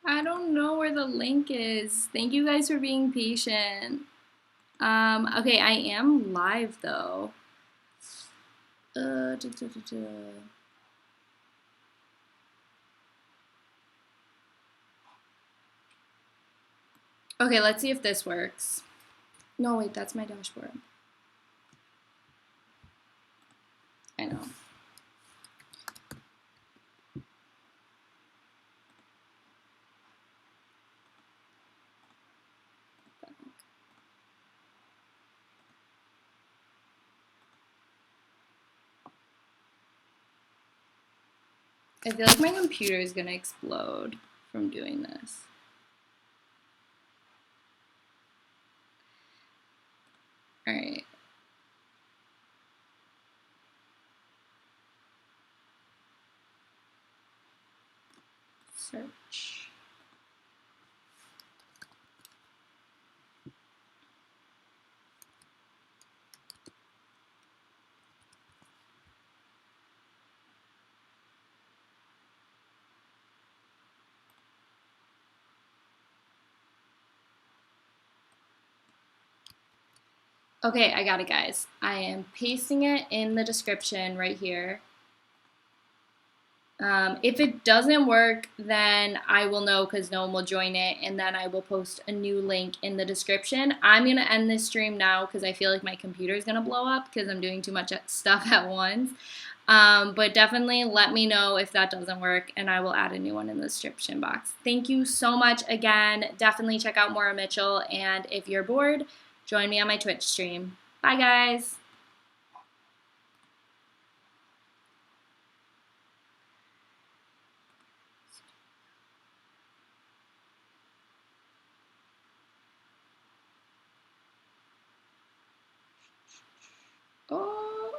I don't know where the link is. Thank you guys for being patient. Okay, I am live though. Okay, let's see if this works. No, wait, that's my dashboard. I know. I feel like my computer is gonna explode from doing this. All right. Search. Okay, I got it, guys. I am pasting it in the description right here. If it doesn't work, then I will know because no one will join it, and then I will post a new link in the description. I'm going to end this stream now because I feel like my computer is going to blow up because I'm doing too much stuff at once. But definitely let me know if that doesn't work, and I will add a new one in the description box. Thank you so much again. Definitely check out Mora Mitchell, and if you're bored, join me on my Twitch stream. Bye, guys. Oh.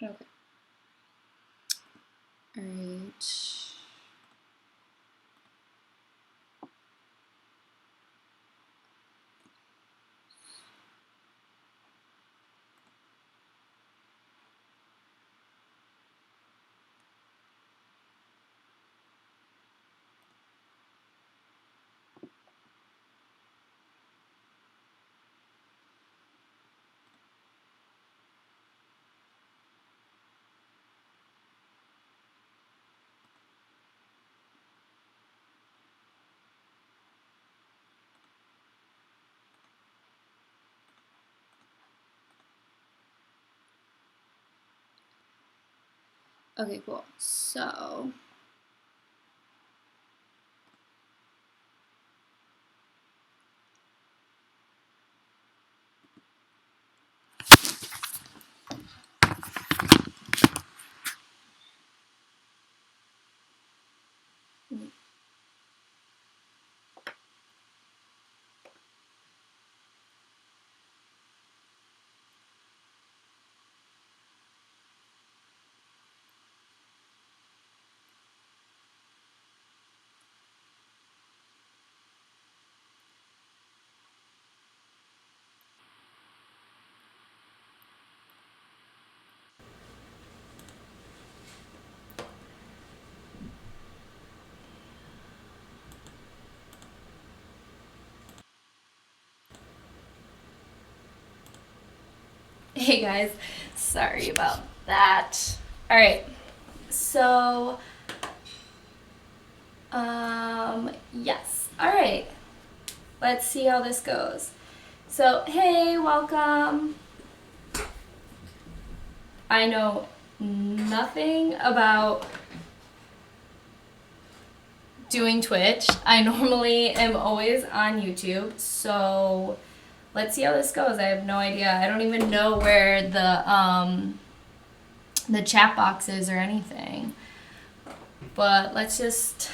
Okay. All right. Okay, cool. So, hey guys, sorry about that. All right, so, yes, all right, let's see how this goes. So, hey, welcome. I know nothing about doing Twitch. I normally am always on YouTube, so let's see how this goes. I have no idea. I don't even know where the chat box is or anything. But let's just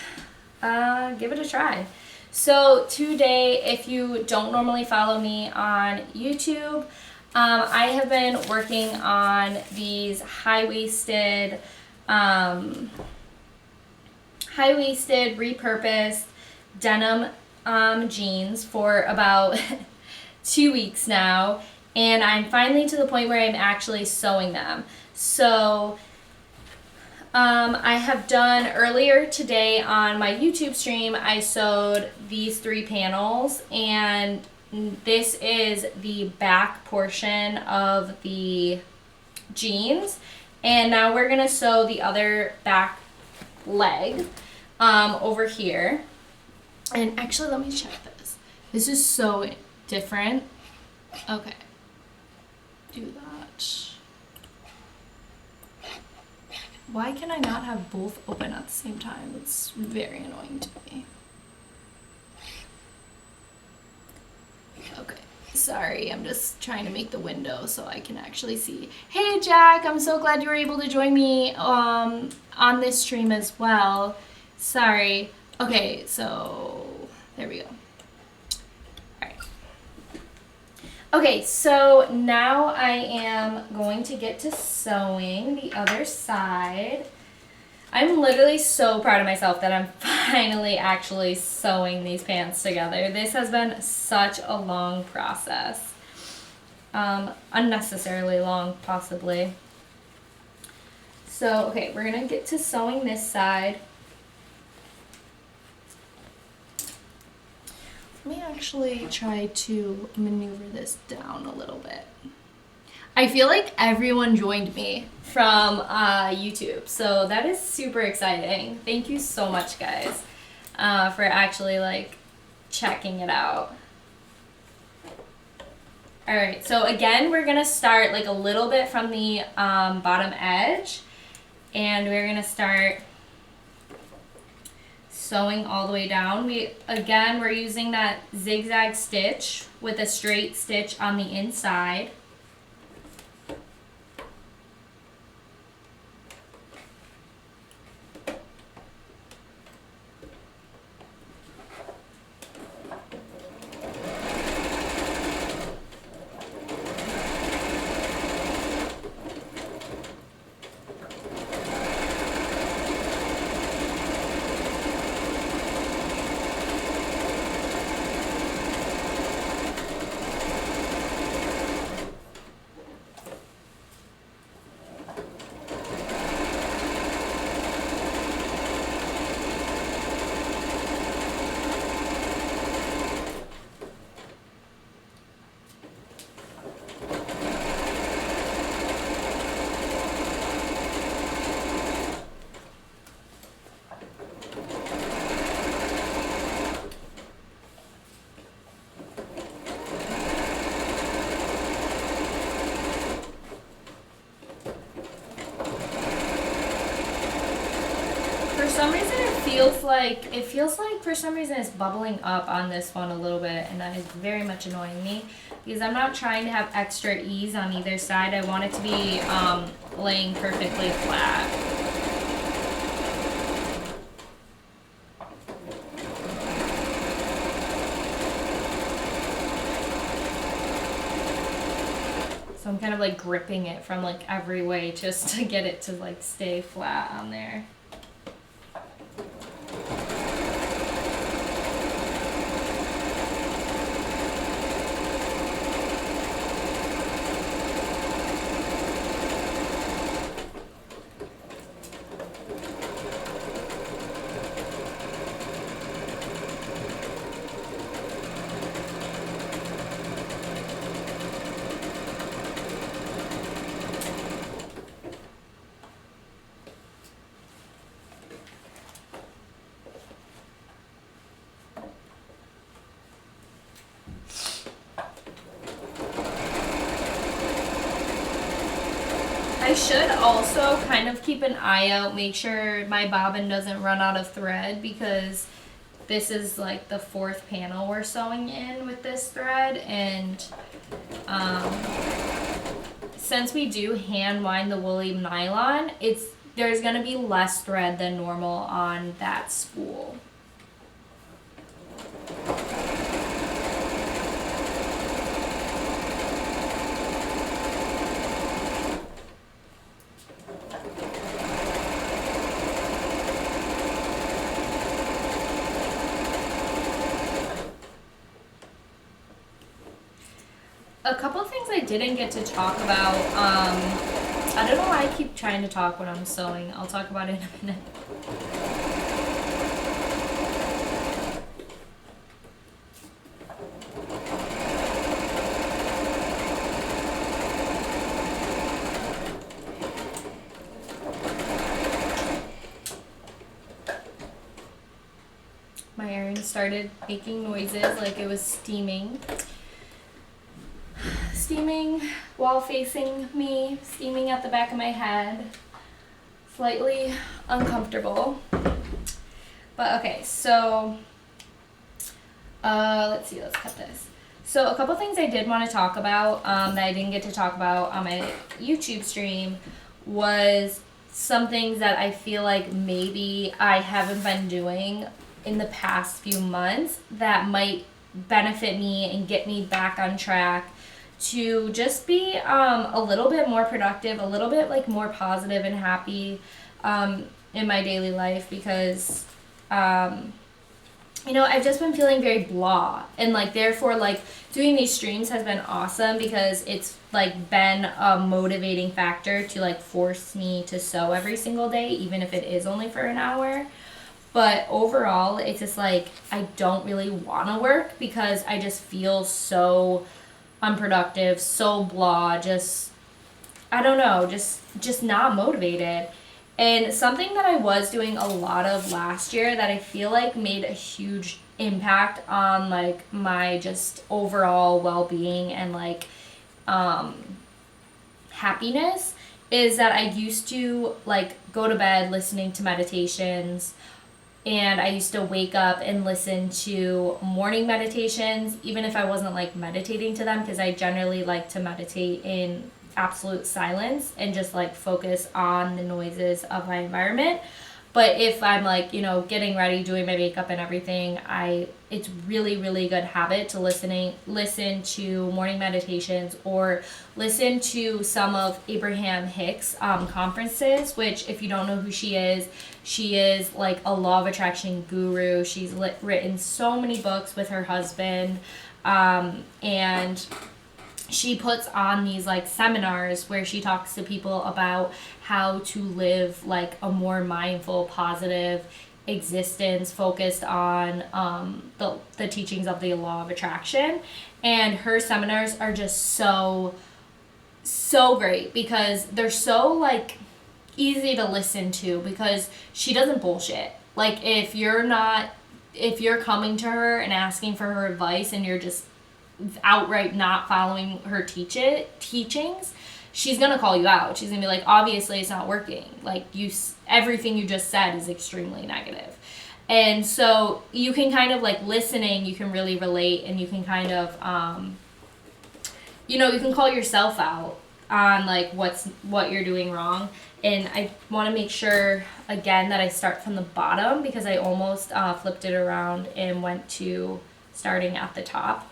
give it a try. So today, if you don't normally follow me on YouTube, I have been working on these high-waisted repurposed denim jeans for about 2 weeks now, and I'm finally to the point where I'm actually sewing them. So I have done earlier today on my YouTube stream, I sewed these 3 panels, and this is the back portion of the jeans, and now we're gonna sew the other back leg over here. And actually, let me check this. This is so different. Okay, do that. Why can I not have both open at the same time? It's very annoying to me. Okay, sorry, I'm just trying to make the window so I can actually see. Hey Jack, I'm so glad you were able to join me on this stream as well. Sorry. Okay, so there we go. Alright. Okay, so now I am going to get to sewing the other side. I'm literally so proud of myself that I'm finally actually sewing these pants together. This has been such a long process. Unnecessarily long, possibly. So, okay, we're going to get to sewing this side. Let me actually try to maneuver this down a little bit. I feel like everyone joined me from YouTube, so that is super exciting. Thank you so much, guys, for actually like checking it out. All right, so again, we're gonna start like a little bit from the bottom edge, and we're gonna start sewing all the way down. We're using that zigzag stitch with a straight stitch on the inside. It feels like for some reason it's bubbling up on this one a little bit, and that is very much annoying me because I'm not trying to have extra ease on either side. I want it to be laying perfectly flat. So I'm kind of like gripping it from like every way just to get it to like stay flat on there. I should also kind of keep an eye out, make sure my bobbin doesn't run out of thread, because this is like the 4th panel we're sewing in with this thread, and since we do hand wind the woolly nylon, there's going to be less thread than normal on that spool. A couple things I didn't get to talk about. I don't know why I keep trying to talk when I'm sewing. I'll talk about it in a minute. My iron started making noises like it was steaming. Steaming while facing me, steaming at the back of my head. Slightly uncomfortable. But okay, so let's see, let's cut this. So a couple things I did want to talk about that I didn't get to talk about on my YouTube stream was some things that I feel like maybe I haven't been doing in the past few months that might benefit me and get me back on track to just be a little bit more productive, a little bit like more positive and happy in my daily life, because you know, I've just been feeling very blah, and like therefore like doing these streams has been awesome because it's like been a motivating factor to like force me to sew every single day, even if it is only for an hour. But overall, it's just like I don't really want to work because I just feel so unproductive, so blah, just I don't know, just not motivated. And something that I was doing a lot of last year that I feel like made a huge impact on like my just overall well-being and like happiness is that I used to like go to bed listening to meditations. And I used to wake up and listen to morning meditations, even if I wasn't like meditating to them, because I generally like to meditate in absolute silence and just like focus on the noises of my environment. But if I'm like, you know, getting ready, doing my makeup and everything, it's really, really good habit to listen to morning meditations or listen to some of Abraham Hicks' conferences, which if you don't know who she is like a law of attraction guru. She's written so many books with her husband, and she puts on these like seminars where she talks to people about how to live like a more mindful, positive existence focused on the teachings of the law of attraction. And her seminars are just so great because they're so like easy to listen to because she doesn't bullshit. Like if you're coming to her and asking for her advice and you're just outright not following her teachings, she's gonna call you out. She's gonna be like, obviously it's not working. Like everything you just said is extremely negative. And so you can kind of like listening, you can really relate, and you can kind of you know, you can call yourself out on like what you're doing wrong. And I want to make sure again that I start from the bottom because I almost flipped it around and went to starting at the top,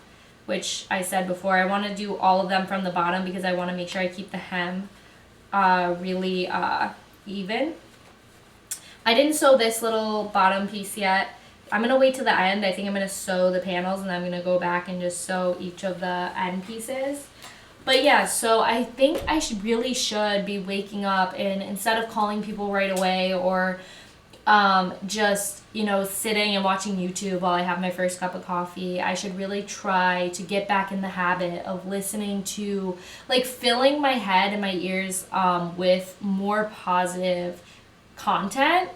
which I said before, I want to do all of them from the bottom because I want to make sure I keep the hem really even. I didn't sew this little bottom piece yet. I'm going to wait to the end. I think I'm going to sew the panels and then I'm going to go back and just sew each of the end pieces. But yeah, so I think I should be waking up and instead of calling people right away or just, you know, sitting and watching YouTube while I have my first cup of coffee, I should really try to get back in the habit of listening to, like, filling my head and my ears with more positive content,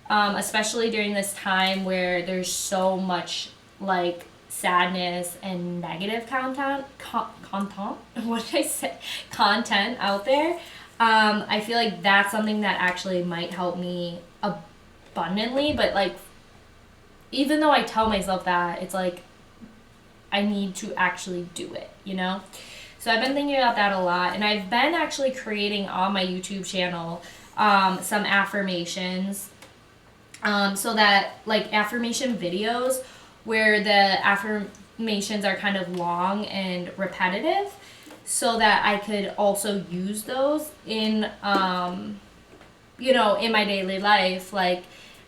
especially during this time where there's so much, like, sadness and negative content out there. I feel like that's something that actually might help me abundantly, but like even though I tell myself that, it's like I need to actually do it, you know? So I've been thinking about that a lot, and I've been actually creating on my YouTube channel some affirmations, so that, like, affirmation videos where the affirmations are kind of long and repetitive, so that I could also use those in, you know, in my daily life. Like,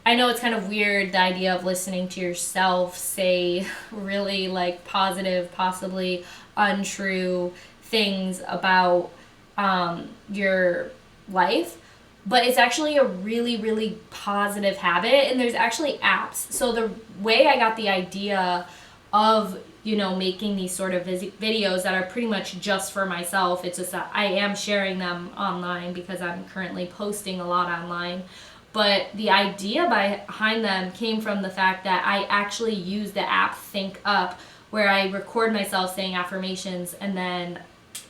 I know it's kind of weird, the idea of listening to yourself say really, like, positive, possibly untrue things about your life, but it's actually a really, really positive habit. And there's actually apps. So the way I got the idea of, you know, making these sort of videos that are pretty much just for myself, it's just that I am sharing them online because I'm currently posting a lot online. But the idea behind them came from the fact that I actually use the app Think Up, where I record myself saying affirmations, and then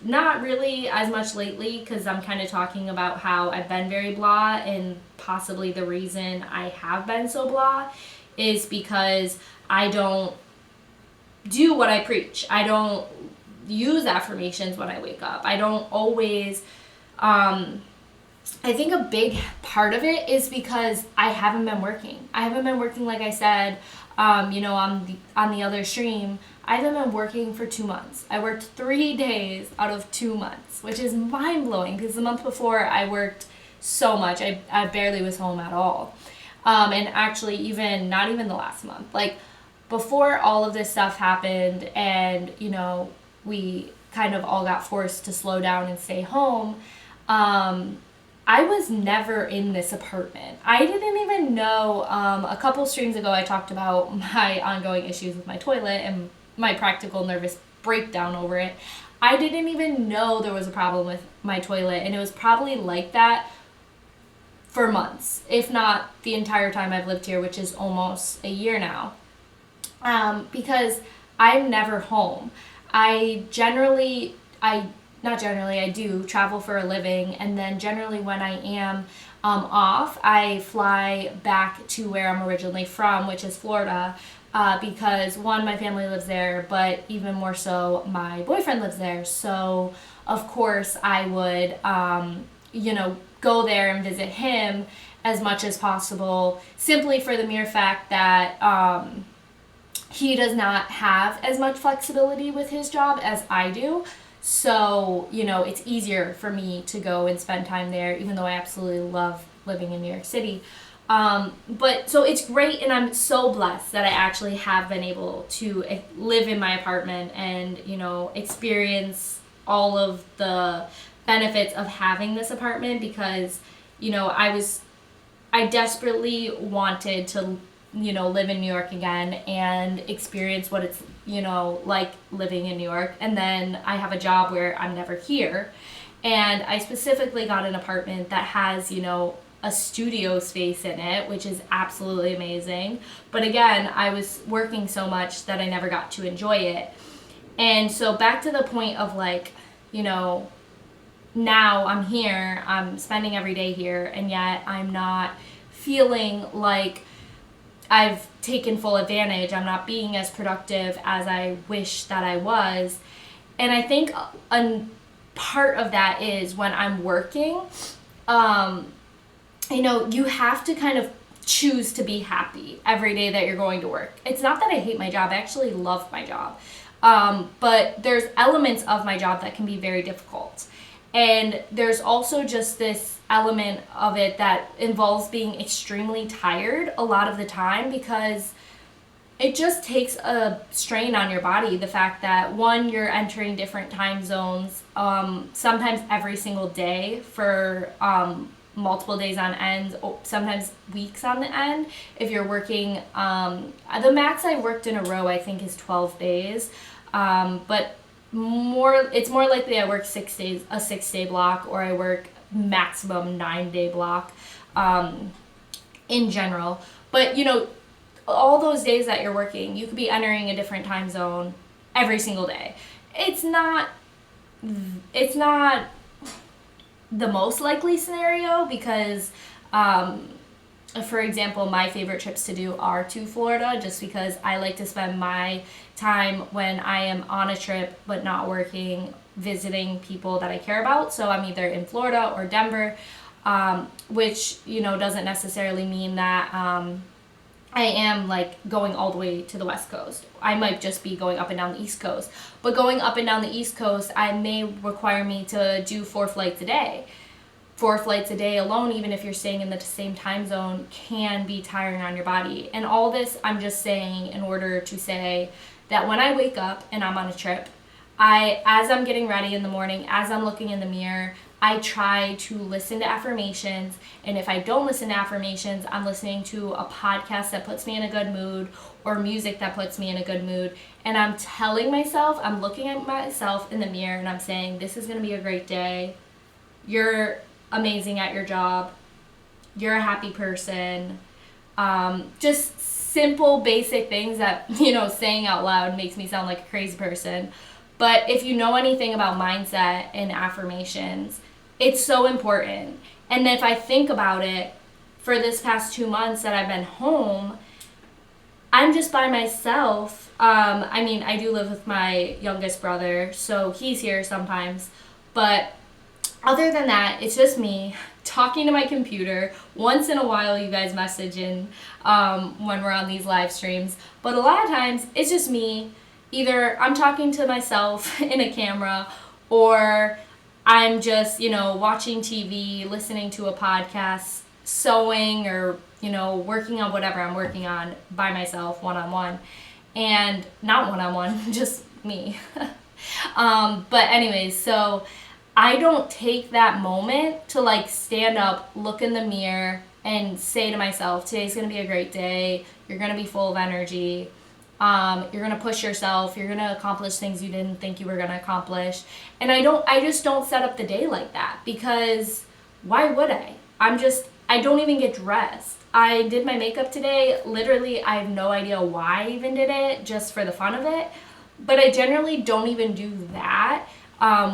not really as much lately because I'm kind of talking about how I've been very blah, and possibly the reason I have been so blah is because I don't do what I preach. I don't use affirmations when I wake up. I don't always, I think a big part of it is because I haven't been working. I haven't been working, like I said, you know, on the other stream. I haven't been working for 2 months. I worked 3 days out of 2 months, which is mind-blowing because the month before I worked so much. I barely was home at all. And actually, not even the last month. Like, before all of this stuff happened and, you know, we kind of all got forced to slow down and stay home, I was never in this apartment. I didn't even know, a couple streams ago I talked about my ongoing issues with my toilet and my practical nervous breakdown over it. I didn't even know there was a problem with my toilet, and it was probably like that for months, if not the entire time I've lived here, which is almost a year now. Because I'm never home. I do travel for a living, and then generally when I am off, I fly back to where I'm originally from, which is Florida, because one, my family lives there, but even more so, my boyfriend lives there. So, of course, I would, you know, go there and visit him as much as possible, simply for the mere fact that he does not have as much flexibility with his job as I do. So, you know, it's easier for me to go and spend time there, even though I absolutely love living in New York City. But so it's great, and I'm so blessed that I actually have been able to live in my apartment and, you know, experience all of the benefits of having this apartment, because, you know, I desperately wanted to, you know, live in New York again and experience what it's, you know, like living in New York. And then I have a job where I'm never here. And I specifically got an apartment that has, you know, a studio space in it, which is absolutely amazing. But again, I was working so much that I never got to enjoy it. And so back to the point of, like, you know, now I'm here, I'm spending every day here, and yet I'm not feeling like I've taken full advantage. I'm not being as productive as I wish that I was. And I think a part of that is when I'm working, you know, you have to kind of choose to be happy every day that you're going to work. It's not that I hate my job. I actually love my job. But there's elements of my job that can be very difficult. And there's also just this element of it that involves being extremely tired a lot of the time, because it just takes a strain on your body. The fact that, one, you're entering different time zones, sometimes every single day for multiple days on end, sometimes weeks on the end. If you're working, the max I worked in a row, I think, is 12 days. But it's more likely I work 6 days, a 6-day block, or I work maximum 9-day block, in general. But, you know, all those days that you're working, you could be entering a different time zone every single day. It's not the most likely scenario, because for example, my favorite trips to do are to Florida, just because I like to spend my time when I am on a trip but not working, visiting people that I care about. So I'm either in Florida or Denver, which, you know, doesn't necessarily mean that I am like going all the way to the West Coast. I might just be going up and down the East Coast. But going up and down the East Coast, I may require me to do 4 flights a day. 4 flights a day alone, even if you're staying in the same time zone, can be tiring on your body. And all this I'm just saying in order to say that when I wake up and I'm on a trip, as I'm getting ready in the morning, as I'm looking in the mirror, I try to listen to affirmations. And if I don't listen to affirmations, I'm listening to a podcast that puts me in a good mood or music that puts me in a good mood. And I'm telling myself, I'm looking at myself in the mirror and I'm saying, this is going to be a great day. You're amazing at your job. You're a happy person. Just simple, basic things that, you know, saying out loud makes me sound like a crazy person. But if you know anything about mindset and affirmations, it's so important. And if I think about it, for this past 2 months that I've been home, I'm just by myself. I mean, I do live with my youngest brother, so he's here sometimes. But other than that, it's just me talking to my computer. Once in a while, you guys message in when we're on these live streams. But a lot of times, it's just me. Either I'm talking to myself in a camera, or I'm just, you know, watching TV, listening to a podcast, sewing, or, you know, working on whatever I'm working on by myself, one-on-one. And not one-on-one, just me. But anyways, so I don't take that moment to like stand up, look in the mirror, and say to myself, today's going to be a great day. You're going to be full of energy. You're going to push yourself. You're going to accomplish things you didn't think you were going to accomplish. And I just don't set up the day like that, because why would I? I don't even get dressed. I did my makeup today. Literally, I have no idea why I even did it, just for the fun of it. But I generally don't even do that.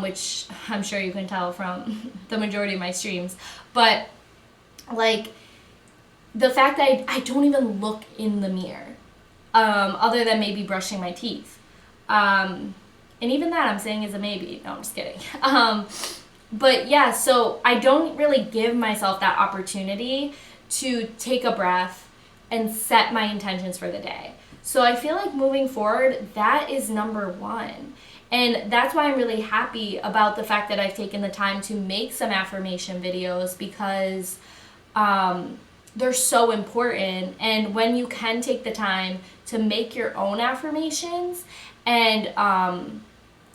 Which I'm sure you can tell from the majority of my streams. But, like, the fact that I don't even look in the mirror, other than maybe brushing my teeth. And even that I'm saying is a maybe. No, I'm just kidding. But, yeah, so I don't really give myself that opportunity to take a breath and set my intentions for the day. So I feel like moving forward, that is number one. And that's why I'm really happy about the fact that I've taken the time to make some affirmation videos, because they're so important. And when you can take the time to make your own affirmations and,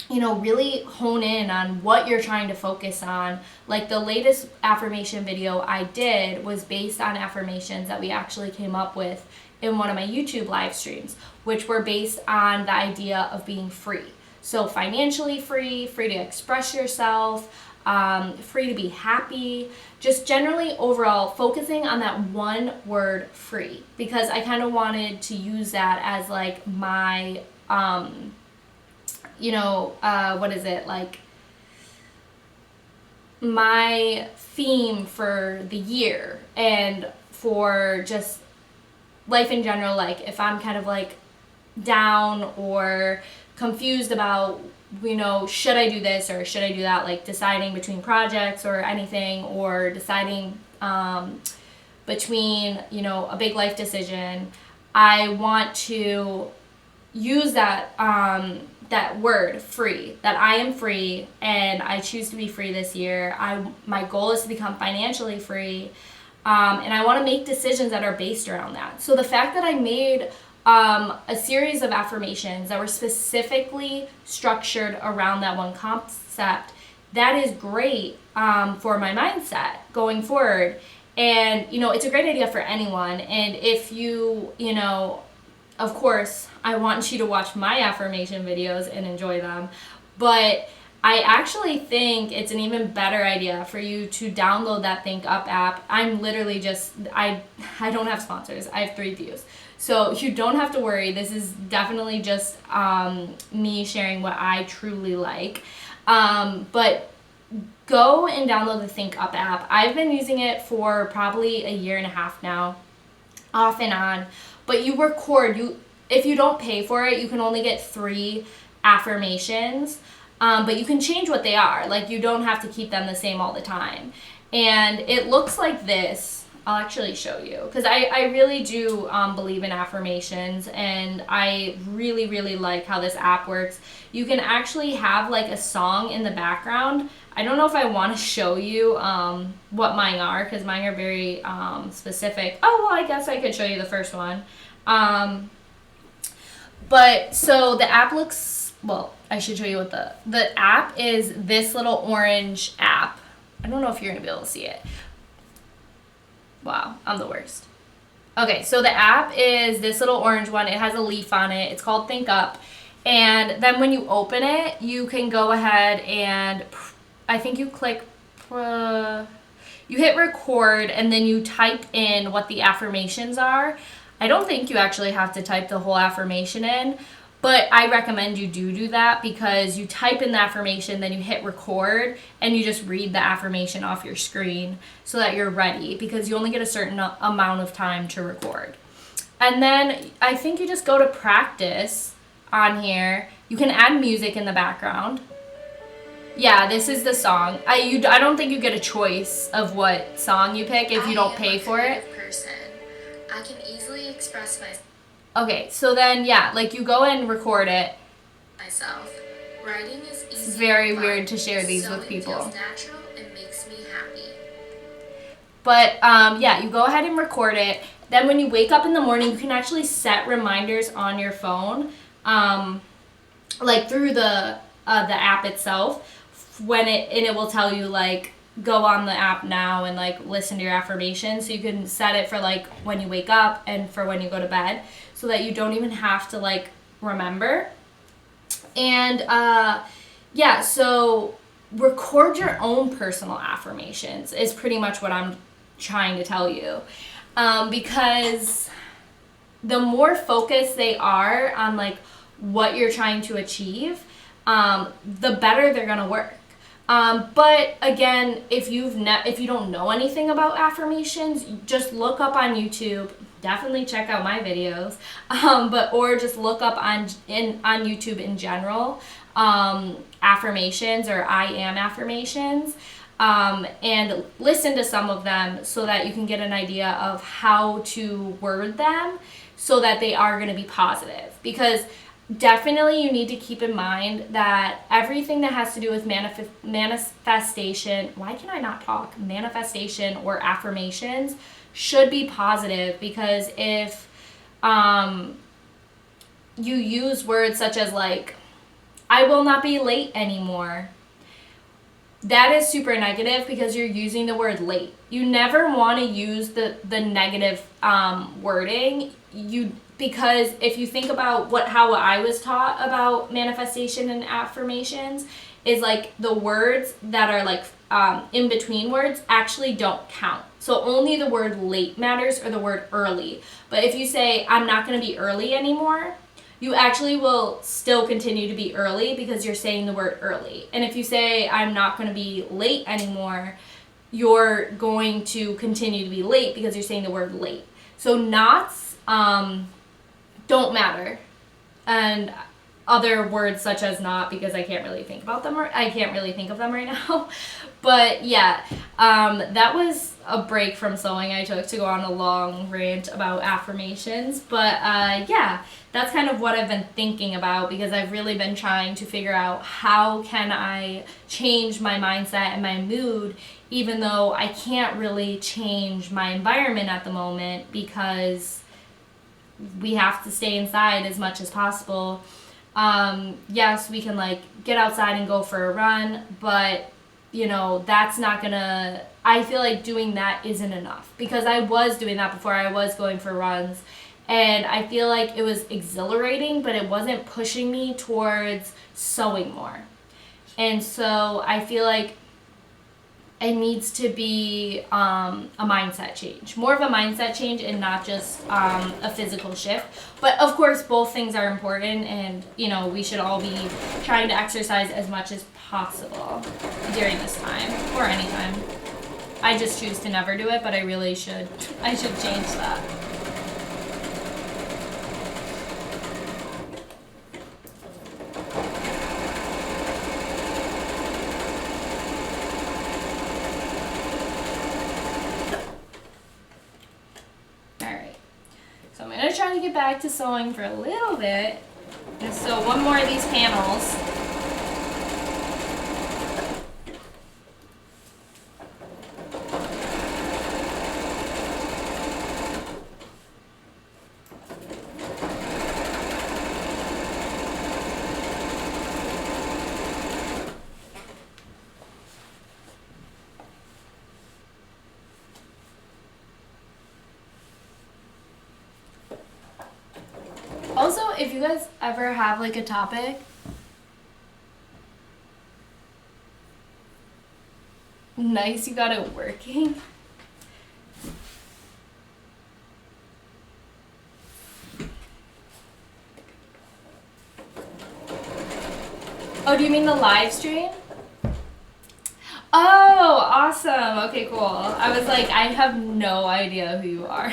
you know, really hone in on what you're trying to focus on. Like the latest affirmation video I did was based on affirmations that we actually came up with in one of my YouTube live streams, which were based on the idea of being free. So financially free, free to express yourself, free to be happy, just generally overall focusing on that one word, free, because I kind of wanted to use that as like my, my theme for the year and for just life in general. Like if I'm kind of like down or confused about, you know, should I do this or should I do that, like deciding between projects or anything, or deciding between, you know, a big life decision, I want to use that that word, free, that I am free and I choose to be free this year. My goal is to become financially free, and I want to make decisions that are based around that. So the fact that I made a series of affirmations that were specifically structured around that one concept, that is great for my mindset going forward. And, you know, it's a great idea for anyone. And if you, you know, of course, I want you to watch my affirmation videos and enjoy them. But I actually think it's an even better idea for you to download that Think Up app. I'm literally just, I don't have sponsors. I have 3 views. So you don't have to worry. This is definitely just me sharing what I truly like. But go and download the Think Up app. I've been using it for probably a year and a half now, off and on. But you record, if you don't pay for it, you can only get 3 affirmations, but you can change what they are. Like, you don't have to keep them the same all the time. And it looks like this. I'll actually show you, because I really do believe in affirmations, and I really, really like how this app works. You can actually have like a song in the background. I don't know if I want to show you what mine are, because mine are very specific. Oh, well, I guess I could show you the first one. But so the app looks, well, I should show you what the app is. This little orange app. I don't know if you're going to be able to see it. Wow, I'm the worst. Okay, so the app is this little orange one. It has a leaf on it. It's called Think Up. And then when you open it, you can go ahead and I think you click, you hit record, and then you type in what the affirmations are. I don't think you actually have to type the whole affirmation in, but I recommend you do that, because you type in the affirmation, then you hit record, and you just read the affirmation off your screen so that you're ready, because you only get a certain amount of time to record. And then I think you just go to practice on here. You can add music in the background. Yeah, this is the song. I don't think you get a choice of what song you pick if you don't pay for it. I can easily express myself. Okay, so then, yeah, like, you go and record it. Myself. Writing is easy. It's very weird to share these with people. Feels natural and makes me happy. But, yeah, you go ahead and record it. Then when you wake up in the morning, you can actually set reminders on your phone, like, through the app itself, and it will tell you, like, go on the app now and, like, listen to your affirmations. So you can set it for, like, when you wake up and for when you go to bed, so that you don't even have to, like, remember. And yeah, so record your own personal affirmations is pretty much what I'm trying to tell you, because the more focused they are on, like, what you're trying to achieve, the better they're gonna work. But again, if you don't know anything about affirmations, just look up on YouTube. Definitely check out my videos, or just look up on YouTube in general, affirmations or I am affirmations, and listen to some of them so that you can get an idea of how to word them so that they are going to be positive. Because definitely you need to keep in mind that everything that has to do with manifestation, why can I not talk? Manifestation or affirmations should be positive, because if you use words such as, like, I will not be late anymore, that is super negative, because you're using the word late. You never want to use the negative wording. Because if you think about how I was taught about manifestation and affirmations, is like the words that are like in between words actually don't count. So only the word late matters, or the word early. But if you say, I'm not going to be early anymore, you actually will still continue to be early, because you're saying the word early. And if you say, I'm not going to be late anymore, you're going to continue to be late, because you're saying the word late. So nots don't matter. And other words such as not, because I can't really think about them, or I can't really think of them right now. But yeah, that was a break from sewing I took to go on a long rant about affirmations. But yeah, that's kind of what I've been thinking about, because I've really been trying to figure out how can I change my mindset and my mood, even though I can't really change my environment at the moment, because we have to stay inside as much as possible. Yes, we can, like, get outside and go for a run, but, you know, that's not gonna, I feel like doing that isn't enough, because I was doing that before. I was going for runs, and I feel like it was exhilarating, but it wasn't pushing me towards sewing more. And so I feel like it needs to be a mindset change, more of a mindset change, and not just a physical shift. But of course, both things are important, and you know, we should all be trying to exercise as much as possible during this time or any time. I just choose to never do it, but I really should. I should change that. So I'm going to try to get back to sewing for a little bit. And sew one more of these panels. Also, if you guys ever have like a topic, nice, you got it working. Oh, do you mean the live stream? Oh, awesome. Okay, cool. I was like, I have no idea who you are.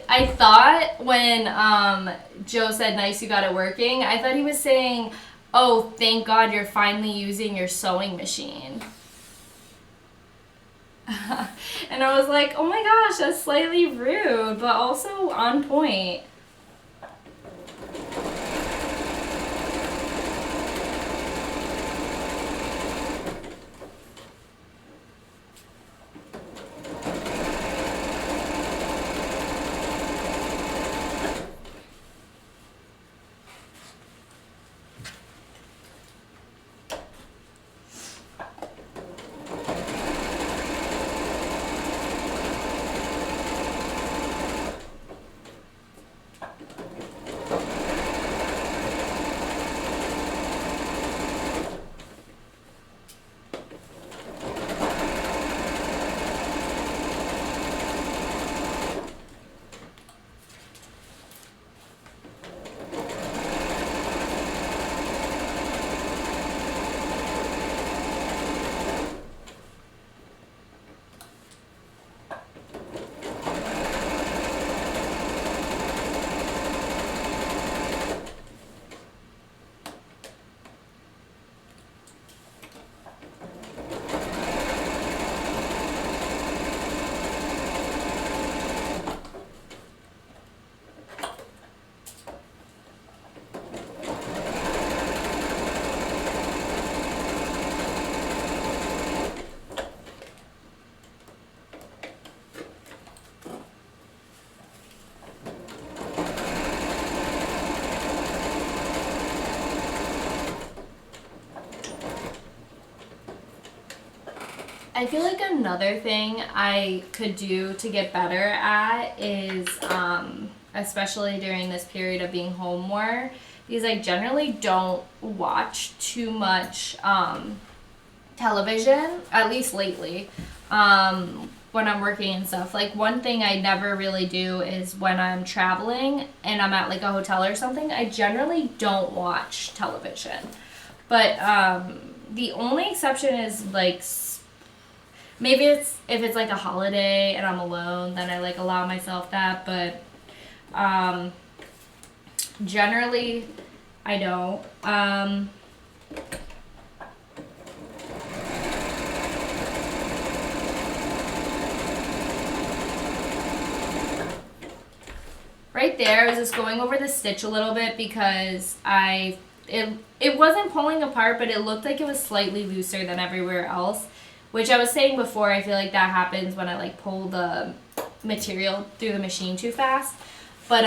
I thought when Joe said nice you got it working, I thought he was saying, oh, thank God you're finally using your sewing machine. And I was like, oh my gosh, that's slightly rude, but also on point. I feel like another thing I could do to get better at is, especially during this period of being home more, because I generally don't watch too much television, at least lately, when I'm working and stuff. Like, one thing I never really do is when I'm traveling and I'm at like a hotel or something, I generally don't watch television. But the only exception is like maybe it's if it's like a holiday and I'm alone, then I like allow myself that, but generally I don't. Right there, I was just going over the stitch a little bit because it wasn't pulling apart, but it looked like it was slightly looser than everywhere else. Which I was saying before, I feel like that happens when I like pull the material through the machine too fast. But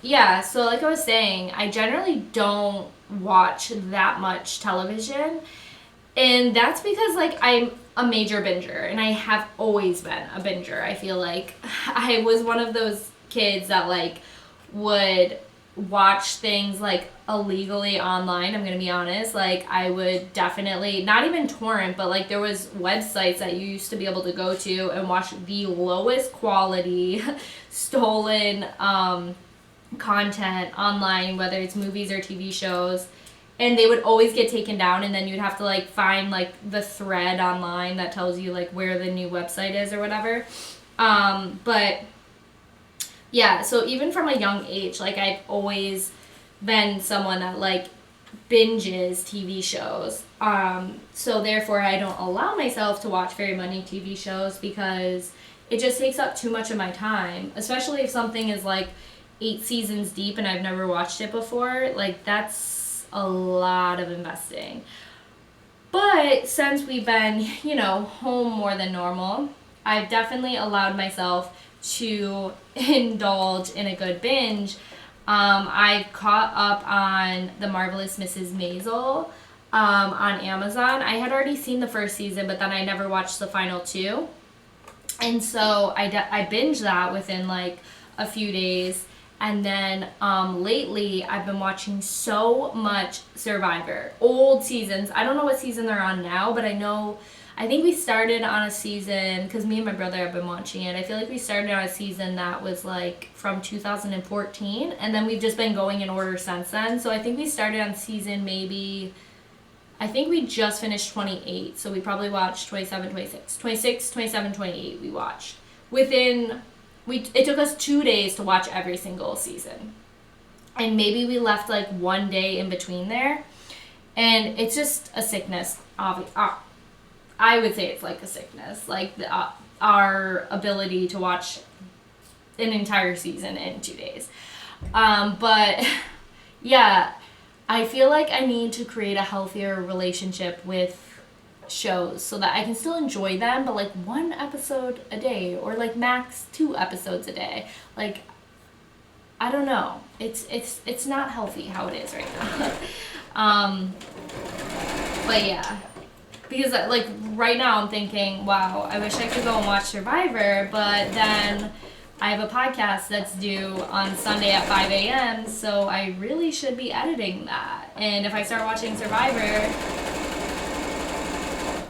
yeah, so like I was saying, I generally don't watch that much television. And that's because like I'm a major binger, and I have always been a binger. I feel like I was one of those kids that like would watch things like illegally online, I'm gonna be honest. Like, I would definitely, not even torrent, but like there was websites that you used to be able to go to and watch the lowest quality stolen content online, whether it's movies or TV shows, and they would always get taken down, and then you'd have to like find like the thread online that tells you like where the new website is or whatever. But yeah, so even from a young age, like I've always been someone that like binges TV shows. So therefore I don't allow myself to watch very many TV shows because it just takes up too much of my time, especially if something is like 8 seasons deep and I've never watched it before. Like, that's a lot of investing. But since we've been, home more than normal, I've definitely allowed myself to indulge in a good binge. I've caught up on The Marvelous Mrs. Maisel on Amazon. I had already seen the first season, but then I never watched the final 2. And so I binged that within like a few days. And then lately, I've been watching so much Survivor. Old seasons. I don't know what season they're on now, but I think we started on a season, because me and my brother have been watching it. I feel like we started on a season that was like from 2014, and then we've just been going in order since then. So I think we started on season I think we just finished 28, so we probably watched 27, 26. 26, 27, 28 we watched. It took us 2 days to watch every single season. And maybe we left like one day in between there. And it's just a sickness. I would say it's like a sickness. Like our ability to watch an entire season in 2 days. But yeah, I feel like I need to create a healthier relationship with shows so that I can still enjoy them, but like 1 episode a day or like max 2 episodes a day. Like, I don't know. It's not healthy how it is right now. But yeah, because like right now I'm thinking, wow, I wish I could go and watch Survivor, but then I have a podcast that's due on Sunday at 5 a.m., so I really should be editing that. And if I start watching Survivor,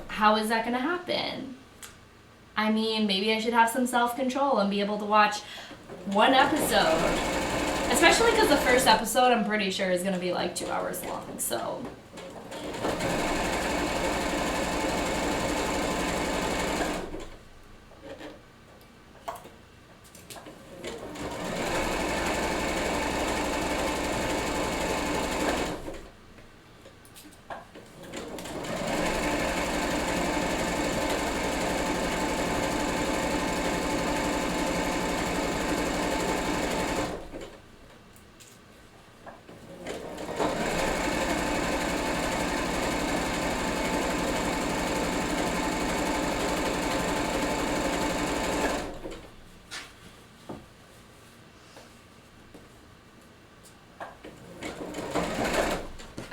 how is that going to happen? I mean, maybe I should have some self-control and be able to watch 1 episode. Especially because the first episode, I'm pretty sure, is going to be like 2 hours long, so...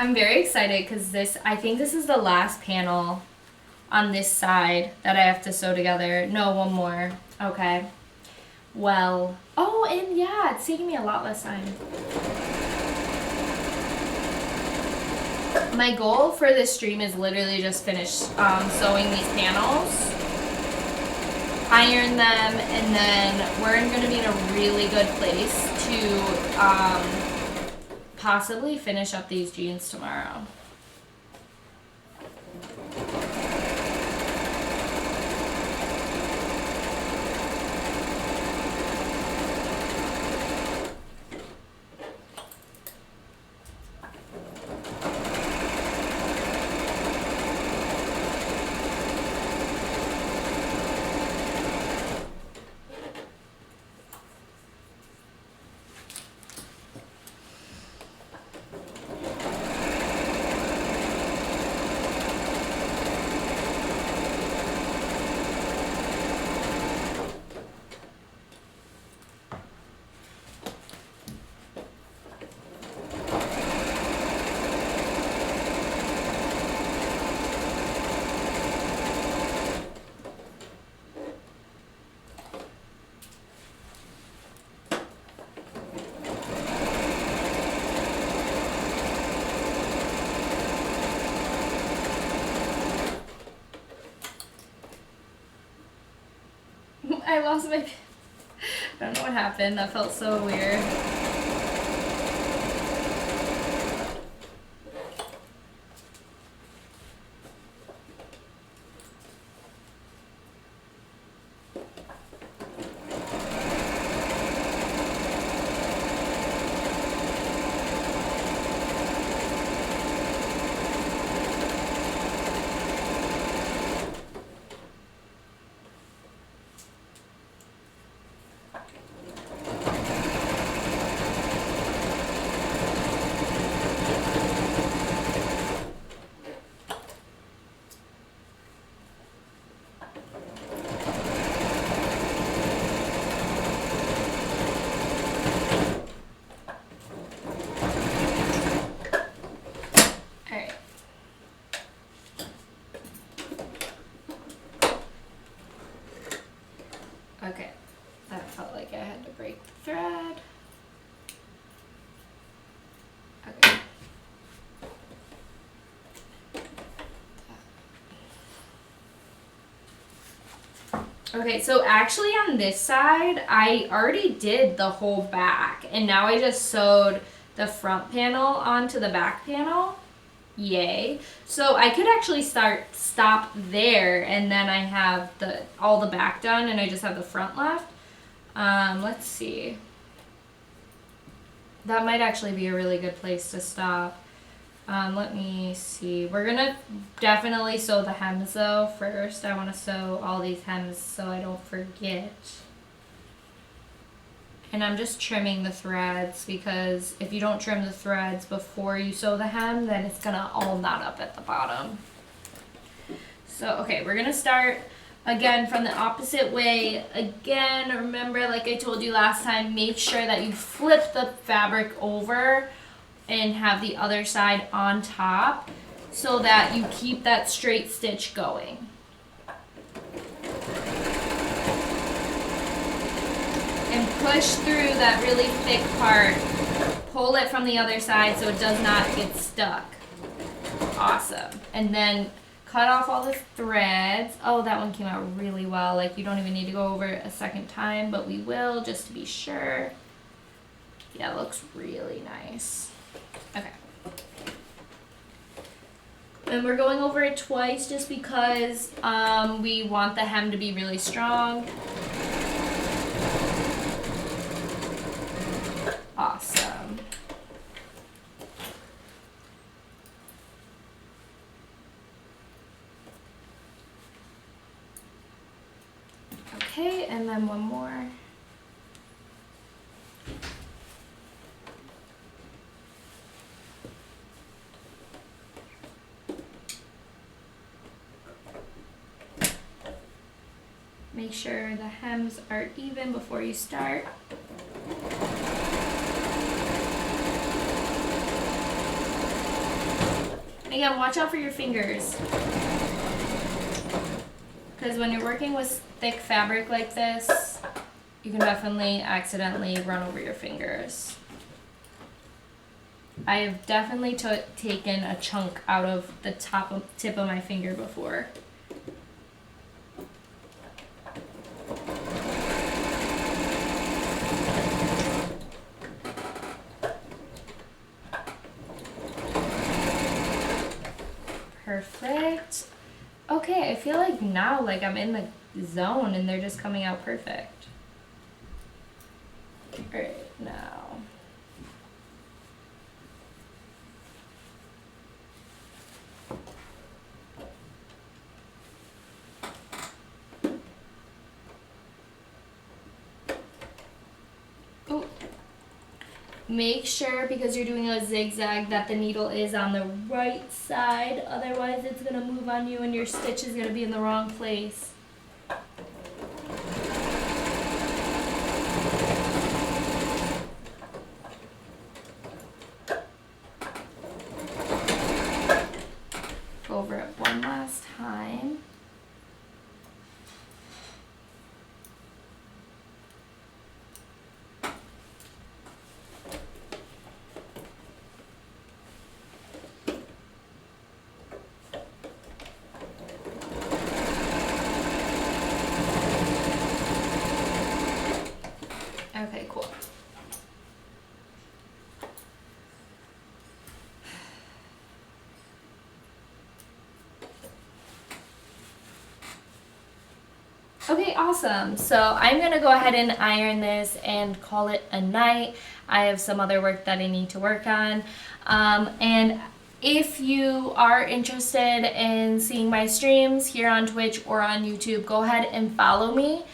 I'm very excited because I think this is the last panel on this side that I have to sew together. No, one more. Okay. Well, and yeah, it's taking me a lot less time. My goal for this stream is literally just finish sewing these panels, iron them, and then we're going to be in a really good place to possibly finish up these jeans tomorrow. I lost my... I don't know what happened. That felt so weird. Okay, that felt like I had to break the thread. Okay. Okay, so actually on this side, I already did the whole back, and now I just sewed the front panel onto the back panel. Yay. So I could actually stop there, and then I have all the back done, and I just have the front left. Let's see. That might actually be a really good place to stop. Let me see. We're gonna definitely sew the hems though first. I want to sew all these hems so I don't forget. And I'm just trimming the threads, because if you don't trim the threads before you sew the hem, then it's gonna all knot up at the bottom. So, okay, we're gonna start again from the opposite way. Again, remember, like I told you last time, make sure that you flip the fabric over and have the other side on top so that you keep that straight stitch going. And push through that really thick part. Pull it from the other side so it does not get stuck. Awesome. And then cut off all the threads. Oh, that one came out really well. Like, you don't even need to go over it a second time, but we will just to be sure. Yeah, it looks really nice. Okay. And we're going over it twice just because we want the hem to be really strong. Awesome. Okay, and then one more. Make sure the hems are even before you start. Again, watch out for your fingers, because when you're working with thick fabric like this, you can definitely accidentally run over your fingers. I have definitely taken a chunk out of the tip of my finger before. Perfect. Okay, I feel like now like I'm in the zone and they're just coming out perfect. Alright, now. Ooh. Make sure, because you're doing a zigzag, that the needle is on the right side. Otherwise, it's going to move on you and your stitch is going to be in the wrong place. Go over it one last time. Okay, awesome. So I'm going to go ahead and iron this and call it a night. I have some other work that I need to work on. And if you are interested in seeing my streams here on Twitch or on YouTube, go ahead and follow me.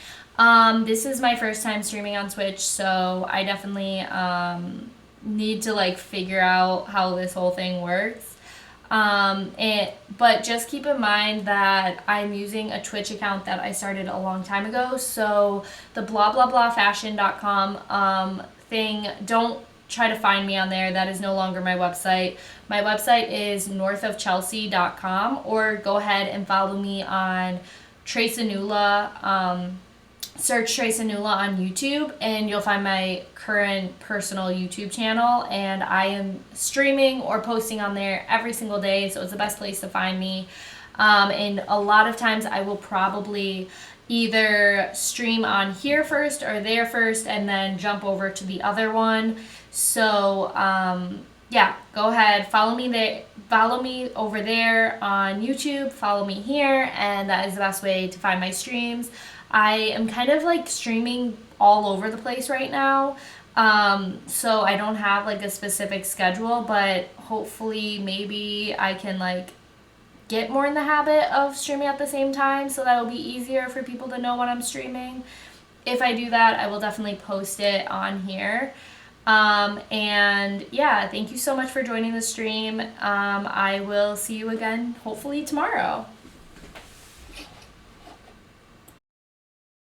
This is my first time streaming on Twitch, so I definitely need to like figure out how this whole thing works. But just keep in mind that I'm using a Twitch account that I started a long time ago. So the blah blah blah fashion.com thing, don't try to find me on there. That is no longer my website. My website is northofchelsea.com, or go ahead and follow me on Trace Anula. Search Trace Anula on YouTube and you'll find my current personal YouTube channel, and I am streaming or posting on there every single day, so it's the best place to find me. And a lot of times I will probably either stream on here first or there first and then jump over to the other one. So yeah, go ahead, follow me there, follow me over there on YouTube, follow me here, and that is the best way to find my streams. I am kind of like streaming all over the place right now. So I don't have like a specific schedule, but hopefully maybe I can like get more in the habit of streaming at the same time, so that'll be easier for people to know when I'm streaming. If I do that, I will definitely post it on here. And yeah, thank you so much for joining the stream. I will see you again hopefully tomorrow.